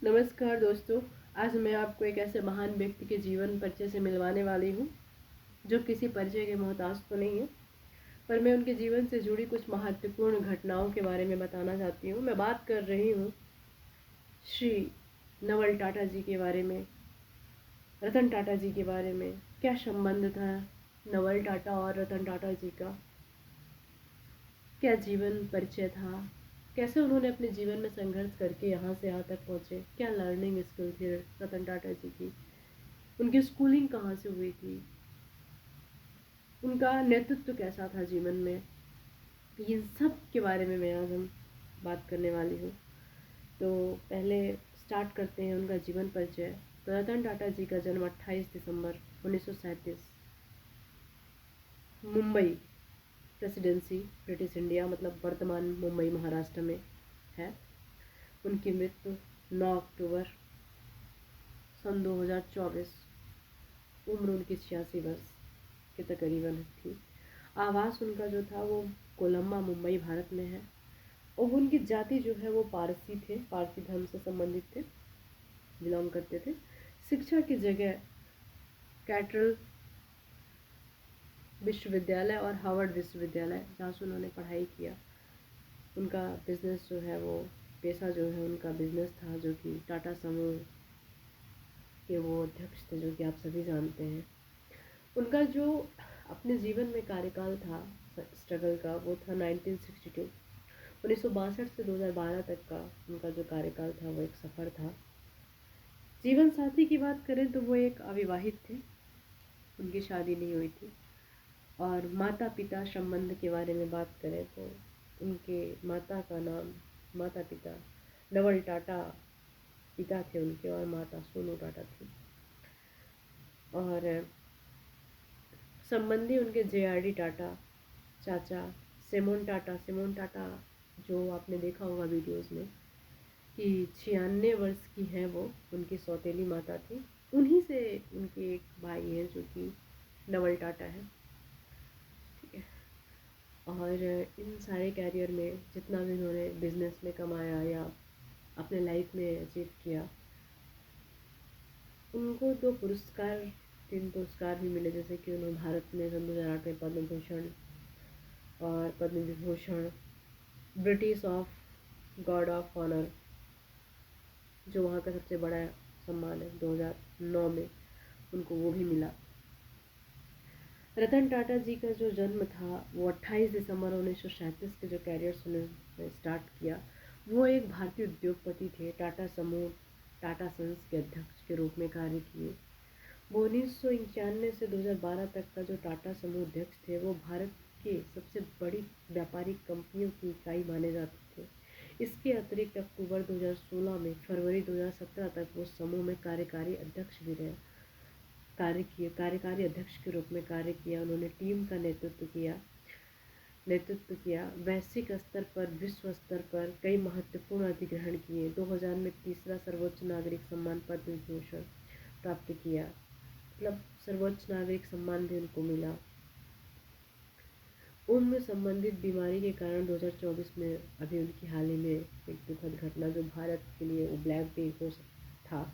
नमस्कार दोस्तों। आज मैं आपको एक ऐसे महान व्यक्ति के जीवन परिचय से मिलवाने वाली हूँ जो किसी परिचय के मोहताज तो नहीं है, पर मैं उनके जीवन से जुड़ी कुछ महत्वपूर्ण घटनाओं के बारे में बताना चाहती हूँ। मैं बात कर रही हूँ श्री नवल टाटा जी के बारे में, रतन टाटा जी के बारे में। क्या संबंध था नवल टाटा और रतन टाटा जी का, क्या जीवन परिचय था, कैसे उन्होंने अपने जीवन में संघर्ष करके यहाँ से यहाँ तक पहुँचे, क्या लर्निंग स्किल थी रतन टाटा जी की, उनकी स्कूलिंग कहाँ से हुई थी, उनका नेतृत्व कैसा था जीवन में, इन सब के बारे में मैं आज हम बात करने वाली हूँ। तो पहले स्टार्ट करते हैं उनका जीवन परिचय। तो रतन टाटा जी का जन्म 28 दिसंबर 1937 मुंबई प्रेसिडेंसी, ब्रिटिश इंडिया मतलब वर्तमान मुंबई महाराष्ट्र में है। उनकी मृत्यु 9 अक्टूबर सन 2024, उम्र उनकी 86 वर्ष के तकरीबन थी। आवास उनका जो था वो कोलंबा मुंबई भारत में है। और उनकी जाति जो है वो पारसी थे, पारसी धर्म से संबंधित थे, बिलोंग करते थे। शिक्षा की जगह कैटरल विश्वविद्यालय और हार्वर्ड विश्वविद्यालय, जहाँ से उन्होंने पढ़ाई किया। उनका बिजनेस जो है वो पेशा जो है उनका बिजनेस था, जो कि टाटा समूह के वो अध्यक्ष थे, जो कि आप सभी जानते हैं। उनका जो अपने जीवन में कार्यकाल था स्ट्रगल का, वो था 1962 1962 से 2012 तक का उनका जो कार्यकाल था वो एक सफ़र था। जीवन साथी की बात करें तो वो एक अविवाहित थे, उनकी शादी नहीं हुई थी। और माता पिता संबंध के बारे में बात करें तो उनके माता का नाम, माता पिता नवल टाटा पिता थे उनके, और माता सोनू टाटा थी। और संबंधी उनके JRD टाटा, चाचा सिमोन टाटा जो आपने देखा होगा वीडियोस में कि 96 वर्ष की हैं वो, उनकी सौतेली माता थी। उन्हीं से उनके एक भाई हैं जो कि नवल टाटा है, ठीक है। और इन सारे कैरियर में जितना भी उन्होंने बिजनेस में कमाया या अपने लाइफ में अचीव किया, उनको दो पुरस्कार, 3 पुरस्कार भी मिले, जैसे कि उन्होंने भारत में सन 2008 में पद्म भूषण और Padma Vibhushan, British of guard of honour जो वहाँ का सबसे बड़ा सम्मान है, 2009 में उनको वो भी मिला। रतन टाटा जी का जो जन्म था वो 28 दिसंबर 1937 के जो कैरियर उन्होंने स्टार्ट किया, वो एक भारतीय उद्योगपति थे। टाटा समूह, टाटा सन्स के अध्यक्ष के रूप में कार्य किए। वो 1991 से 2012 तक का जो टाटा समूह अध्यक्ष थे, वो भारत के सबसे बड़ी व्यापारिक कंपनियों की इकाई माने जाते थे। इसके अतिरिक्त अक्टूबर 2016 में फरवरी 2017 तक वो समूह में कार्यकारी अध्यक्ष भी रहे, कार्यकारी अध्यक्ष के रूप में कार्य किया। उन्होंने टीम का नेतृत्व किया। वैश्विक स्तर पर, विश्व स्तर पर कई महत्वपूर्ण अधिग्रहण किए। 2000 में तीसरा सर्वोच्च नागरिक सम्मान पद्म विभूषण प्राप्त किया, मतलब सर्वोच्च नागरिक सम्मान भी उनको मिला। उम्र संबंधित बीमारी के कारण 2024 में अभी उनकी हाल ही में एक दुखद घटना, जो भारत के लिए वो ब्लैक डे हो था।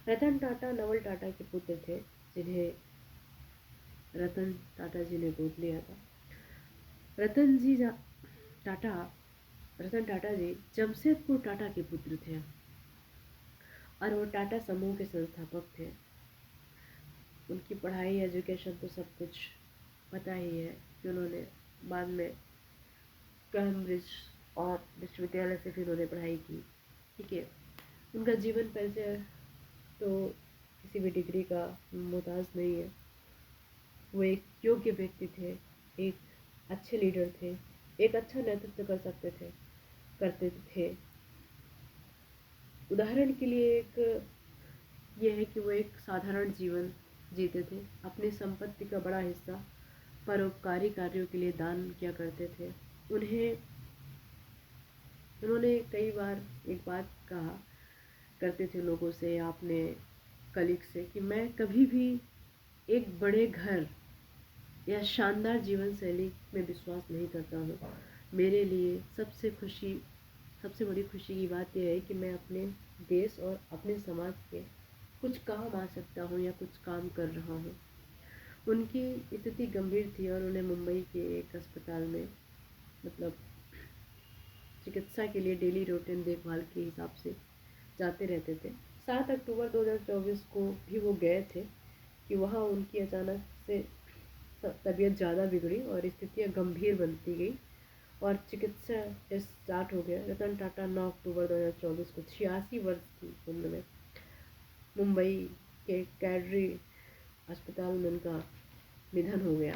रतन टाटा नवल टाटा के पुत्र थे, जिन्हें रतन टाटा जी ने गोद लिया था। टाटा रतन टाटा जी जमशेदपुर टाटा के पुत्र थे, और वो टाटा समूह के संस्थापक थे। उनकी पढ़ाई, एजुकेशन तो सब कुछ पता ही है कि उन्होंने बाद में कैम्ब्रिज और विश्वविद्यालय से फिर उन्होंने पढ़ाई की, ठीक है। उनका जीवन परिचय तो किसी भी डिग्री का मोहताज नहीं है। वो एक योग्य व्यक्ति थे, एक अच्छे लीडर थे, एक अच्छा नेतृत्व करते थे। उदाहरण के लिए एक ये है कि वो एक साधारण जीवन जीते थे। अपनी संपत्ति का बड़ा हिस्सा परोपकारी कार्यों के लिए दान किया करते थे। उन्होंने कई बार एक बात कहा करते थे लोगों से, आपने कलीग से, कि मैं कभी भी एक बड़े घर या शानदार जीवन शैली में विश्वास नहीं करता हूँ। मेरे लिए सबसे सबसे बड़ी खुशी की बात यह है कि मैं अपने देश और अपने समाज के कुछ काम आ सकता हूँ या कुछ काम कर रहा हूँ। उनकी स्थिति गंभीर थी और उन्हें मुंबई के एक अस्पताल में मतलब चिकित्सा के लिए डेली रूटीन देखभाल के हिसाब से जाते रहते थे। 7 अक्टूबर 2024 को भी वो गए थे कि वहाँ उनकी अचानक से तबीयत ज़्यादा बिगड़ी और स्थितियाँ गंभीर बनती गई और चिकित्सा टेस्ट स्टार्ट हो गया। रतन टाटा 9 अक्टूबर 2024 को 86 वर्ष की उम्र में मुंबई के कैडरी अस्पताल में उनका निधन हो गया।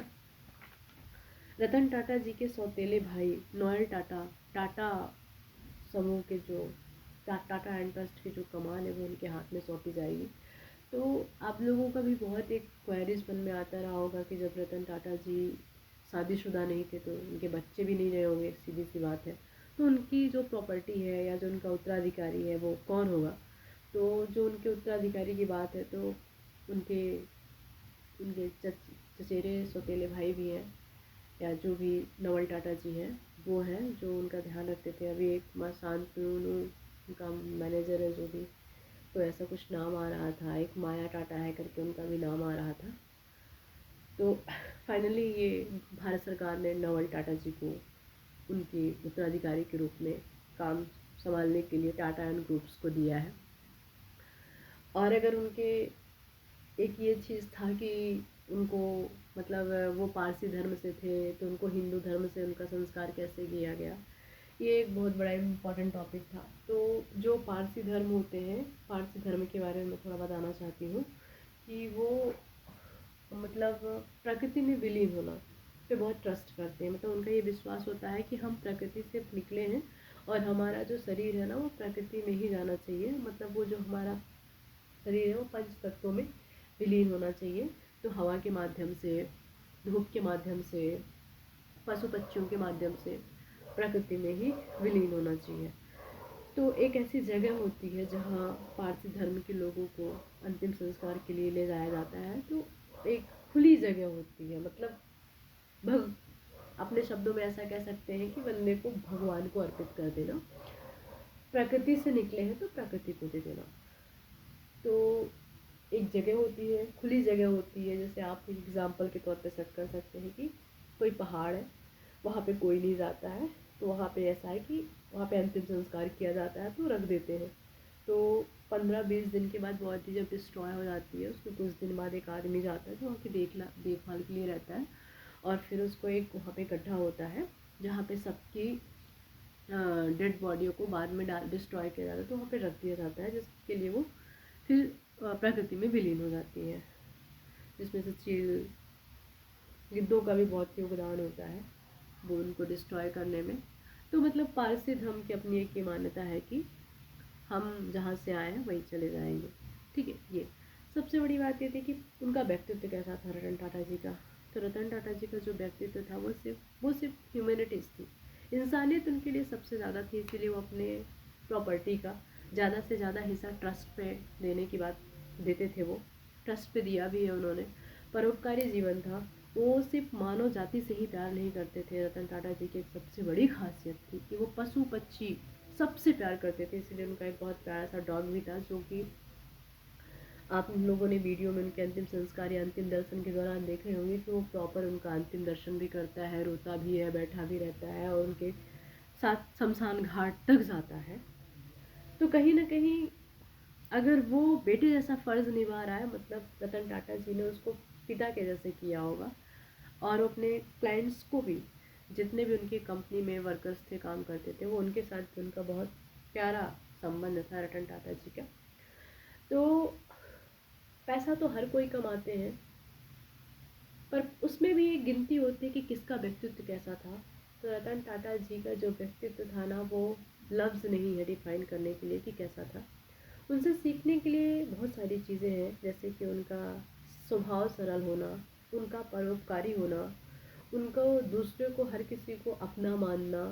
रतन टाटा जी के सौतेले भाई नोएल टाटा, टाटा समूह के जो टाटा एंड ट्रस्ट की जो कमान है वो उनके हाथ में सौंपी जाएगी। तो आप लोगों का भी बहुत एक क्वेरीज मन में आता रहा होगा कि जब रतन टाटा जी शादीशुदा नहीं थे तो उनके बच्चे भी नहीं रहे होंगे, सीधी सी बात है। तो उनकी जो प्रॉपर्टी है या जो उनका उत्तराधिकारी है वो कौन होगा। तो जो उनके उत्तराधिकारी की बात है तो उनके उनके चचेरे सौतेले भाई भी हैं या जो भी नवल टाटा जी हैं वो हैं जो उनका ध्यान रखते थे। अभी एक माँ शांतनु उनका मैनेजर है जो भी, तो ऐसा कुछ नाम आ रहा था। एक माया टाटा है करके उनका भी नाम आ रहा था। तो फाइनली ये भारत सरकार ने नवल टाटा जी को उनके उत्तराधिकारी के रूप में काम संभालने के लिए टाटा एंड ग्रुप्स को दिया है। और अगर उनके एक ये चीज़ था कि उनको मतलब वो पारसी धर्म से थे तो उनको हिंदू धर्म से उनका संस्कार कैसे किया गया, ये एक बहुत बड़ा इम्पॉर्टेंट टॉपिक था। तो जो पारसी धर्म होते हैं, पारसी धर्म के बारे में थोड़ा बताना चाहती हूँ कि वो मतलब प्रकृति में विलीन होना पे बहुत ट्रस्ट करते हैं। मतलब उनका ये विश्वास होता है कि हम प्रकृति से निकले हैं और हमारा जो शरीर है ना वो प्रकृति में ही जाना चाहिए। मतलब वो जो हमारा शरीर है वो पंच तत्वों में विलीन होना चाहिए। तो हवा के माध्यम से, धूप के माध्यम से, पशु पक्षियों के माध्यम से प्रकृति में ही विलीन होना चाहिए। तो एक ऐसी जगह होती है जहाँ पारसी धर्म के लोगों को अंतिम संस्कार के लिए ले जाया जाता है। तो एक खुली जगह होती है, मतलब भग अपने शब्दों में ऐसा कह सकते हैं कि बंदे को भगवान को अर्पित कर देना। प्रकृति से निकले हैं तो प्रकृति को दे देना। तो एक जगह होती है, खुली जगह होती है। जैसे आप एग्जाम्पल के तौर पे सेट कर सकते हैं कि कोई पहाड़ है, वहाँ पे कोई नहीं जाता है, तो वहाँ पे ऐसा है कि वहाँ पे अंतिम संस्कार किया जाता है तो रख देते हैं। तो 15-20 दिन के बाद बॉडी जब डिस्ट्रॉय हो जाती है उसको कुछ दिन बाद एक आदमी जाता है जो वहाँ की देखभाल के लिए रहता है और फिर उसको एक वहाँ पे गड्ढा होता है जहाँ पे सबकी डेड बॉडियों को बाद में डिस्ट्रॉय किया जाता है, तो वहाँ पे रख दिया जाता है जिसके लिए वो फिर प्रकृति में विलीन हो जाती है। जिसमें से चील, गिद्धों का भी बहुत योगदान होता है वो उनको डिस्ट्रॉय करने में। तो मतलब पारसी धर्म की अपनी एक ये मान्यता है कि हम जहाँ से आए हैं वहीं चले जाएंगे। ठीक है। ये सबसे बड़ी बात ये थी कि उनका व्यक्तित्व कैसा था रतन टाटा जी का। तो रतन टाटा जी का जो व्यक्तित्व था वो सिर्फ ह्यूमैनिटीज़ थी, इंसानियत उनके लिए सबसे ज़्यादा थी। इसीलिए वो अपने प्रॉपर्टी का ज़्यादा से ज़्यादा हिस्सा ट्रस्ट पे देने की बात देते थे। वो ट्रस्ट पे दिया भी है उन्होंने। परोपकारी जीवन था। वो सिर्फ मानव जाति से ही प्यार नहीं करते थे। रतन टाटा जी की एक सबसे बड़ी खासियत थी कि वो पशु पक्षी सबसे प्यार करते थे। इसलिए उनका एक बहुत प्यारा सा डॉग भी था जो कि आप लोगों ने वीडियो में उनके अंतिम संस्कार या अंतिम दर्शन के दौरान देखे होंगे कि वो प्रॉपर उनका अंतिम दर्शन भी करता है, रोता भी है, बैठा भी रहता है और उनके साथ शमशान घाट तक जाता है। तो कहीं ना कहीं अगर वो बेटे जैसा फ़र्ज़ निभा रहा है, मतलब रतन टाटा जी ने उसको पिता के जैसे किया होगा। और अपने क्लाइंट्स को भी, जितने भी उनकी कंपनी में वर्कर्स थे, काम करते थे, वो उनके साथ भी उनका बहुत प्यारा संबंध था रतन टाटा जी का। तो पैसा तो हर कोई कमाते हैं, पर उसमें भी एक गिनती होती है कि किसका व्यक्तित्व कैसा था। तो रतन टाटा जी का जो व्यक्तित्व था ना, वो लफ्ज़ नहीं है डिफाइन करने के लिए कि कैसा था। उनसे सीखने के लिए बहुत सारी चीज़ें हैं, जैसे कि उनका स्वभाव सरल होना, उनका परोपकारी होना, उनको दूसरे को, हर किसी को अपना मानना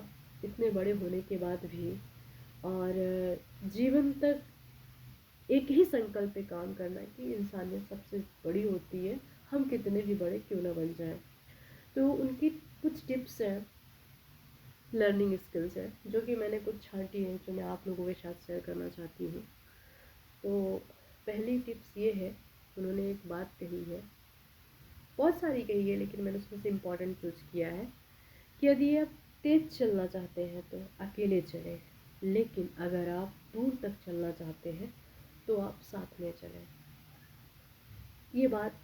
इतने बड़े होने के बाद भी, और जीवन तक एक ही संकल्प पे काम करना कि इंसानियत सबसे बड़ी होती है, हम कितने भी बड़े क्यों ना बन जाएं। तो उनकी कुछ टिप्स हैं लर्निंग स्किल्स है जो कि मैंने कुछ छांटी है, जो मैं आप लोगों के साथ शेयर करना चाहती हूँ। तो पहली टिप्स ये है, उन्होंने एक बात कही है, बहुत सारी कही है लेकिन मैंने उसमें से इम्पोर्टेंट चूज किया है कि यदि आप तेज चलना चाहते हैं तो अकेले चलें, लेकिन अगर आप दूर तक चलना चाहते हैं तो आप साथ में चलें। ये बात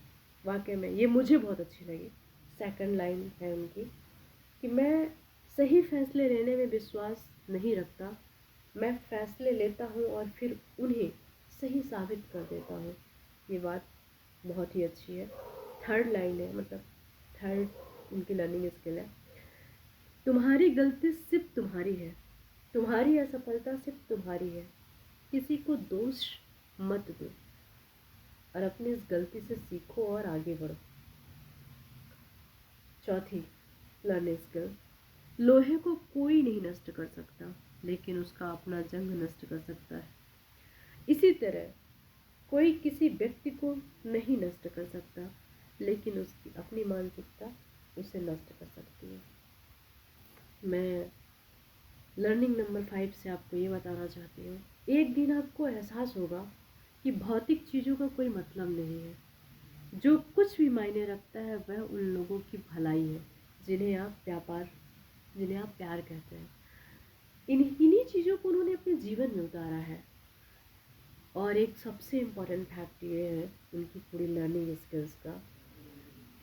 वाकई में ये मुझे बहुत अच्छी लगी। सेकंड लाइन है उनकी कि मैं सही फैसले लेने में विश्वास नहीं रखता, मैं फैसले लेता हूँ और फिर उन्हें सही साबित कर देता हूँ। ये बात बहुत ही अच्छी है। थर्ड लाइन है, मतलब थर्ड उनकी लर्निंग स्किल है, तुम्हारी गलती सिर्फ तुम्हारी है, तुम्हारी असफलता सिर्फ तुम्हारी है, किसी को दोष मत दो और अपनी इस गलती से सीखो और आगे बढ़ो। चौथी लर्निंग स्किल, लोहे को कोई नहीं नष्ट कर सकता लेकिन उसका अपना जंग नष्ट कर सकता है। इसी तरह कोई किसी व्यक्ति को नहीं नष्ट कर सकता लेकिन उसकी अपनी मानसिकता उसे नष्ट कर सकती है। मैं लर्निंग नंबर 5 से आपको ये बताना चाहती हूँ, एक दिन आपको एहसास होगा कि भौतिक चीज़ों का कोई मतलब नहीं है, जो कुछ भी मायने रखता है वह उन लोगों की भलाई है जिन्हें आप प्यार कहते हैं। इन्हीं चीज़ों को उन्होंने अपने जीवन में उतारा है। और एक सबसे इम्पोर्टेंट फैक्ट ये है उनकी पूरी लर्निंग स्किल्स का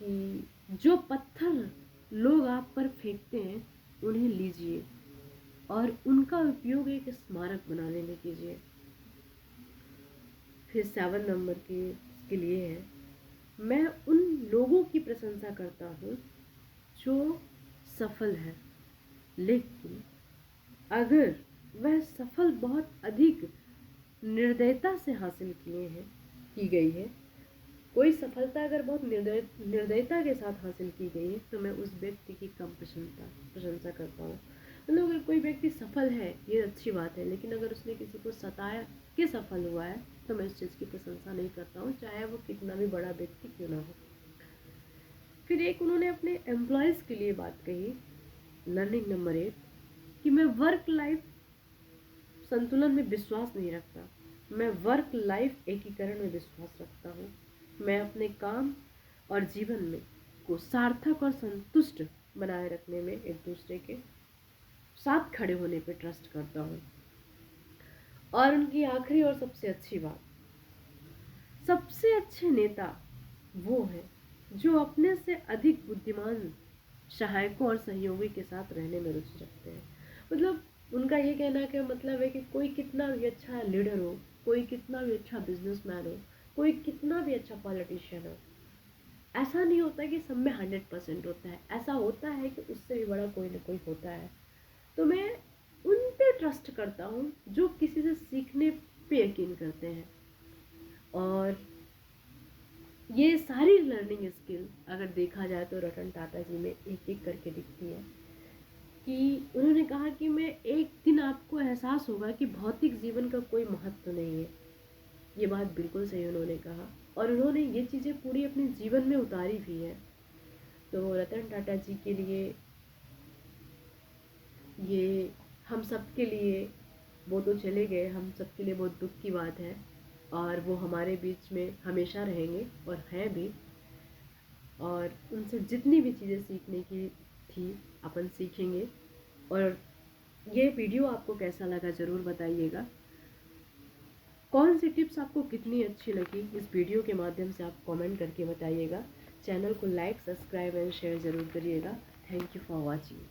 कि जो पत्थर लोग आप पर फेंकते हैं उन्हें लीजिए और उनका उपयोग एक स्मारक बनाने में कीजिए। फिर 7 नंबर की स्किल ये है, मैं उन लोगों की प्रशंसा करता हूँ जो सफल है, लेकिन अगर वह सफल बहुत अधिक निर्दयता से हासिल की गई है, कोई सफलता अगर बहुत निर्दयता के साथ हासिल की गई है तो मैं उस व्यक्ति की कम प्रशंसा करता हूँ। मतलब अगर कोई व्यक्ति सफल है ये अच्छी बात है, लेकिन अगर उसने किसी को सताया के सफल हुआ है तो मैं उस चीज़ की प्रशंसा नहीं करता हूँ, चाहे वो कितना भी बड़ा व्यक्ति क्यों ना हो। फिर एक उन्होंने अपने एम्प्लॉयज़ के लिए बात कही, लर्निंग नंबर 8, कि मैं वर्क लाइफ संतुलन में विश्वास नहीं रखता, मैं वर्क लाइफ एकीकरण में विश्वास रखता हूँ। मैं अपने काम और जीवन में को सार्थक और संतुष्ट बनाए रखने में एक दूसरे के साथ खड़े होने पे ट्रस्ट करता हूँ। और उनकी आखिरी और सबसे अच्छी बात, सबसे अच्छे नेता वो हैं जो अपने से अधिक बुद्धिमान सहायकों और सहयोगी के साथ रहने में रुचि रखते हैं। मतलब उनका ये कहना का मतलब है कि कोई कितना भी अच्छा लीडर हो, कोई कितना भी अच्छा बिजनेसमैन हो, कोई कितना भी अच्छा पॉलिटिशियन हो, ऐसा नहीं होता कि सब में 100% होता है। ऐसा होता है कि उससे भी बड़ा कोई ना कोई होता है। तो मैं उन पे ट्रस्ट करता हूँ जो किसी से सीखने पे यकीन करते हैं। और ये सारी लर्निंग स्किल अगर देखा जाए तो रतन टाटा जी में एक एक करके दिखती है कि उन्होंने कहा कि मैं एक दिन आपको एहसास होगा कि भौतिक जीवन का कोई महत्व नहीं है। ये बात बिल्कुल सही उन्होंने कहा और उन्होंने ये चीज़ें पूरी अपने जीवन में उतारी भी है। तो रतन टाटा जी के लिए ये हम सब के लिए, वो तो चले गए, हम सब के लिए बहुत दुख की बात है और वो हमारे बीच में हमेशा रहेंगे और हैं भी। और उनसे जितनी भी चीज़ें सीखने की थी अपन सीखेंगे। और ये वीडियो आपको कैसा लगा ज़रूर बताइएगा। कौन सी टिप्स आपको कितनी अच्छी लगी इस वीडियो के माध्यम से आप कमेंट करके बताइएगा। चैनल को लाइक, सब्सक्राइब एंड शेयर ज़रूर करिएगा। Thank you for watching.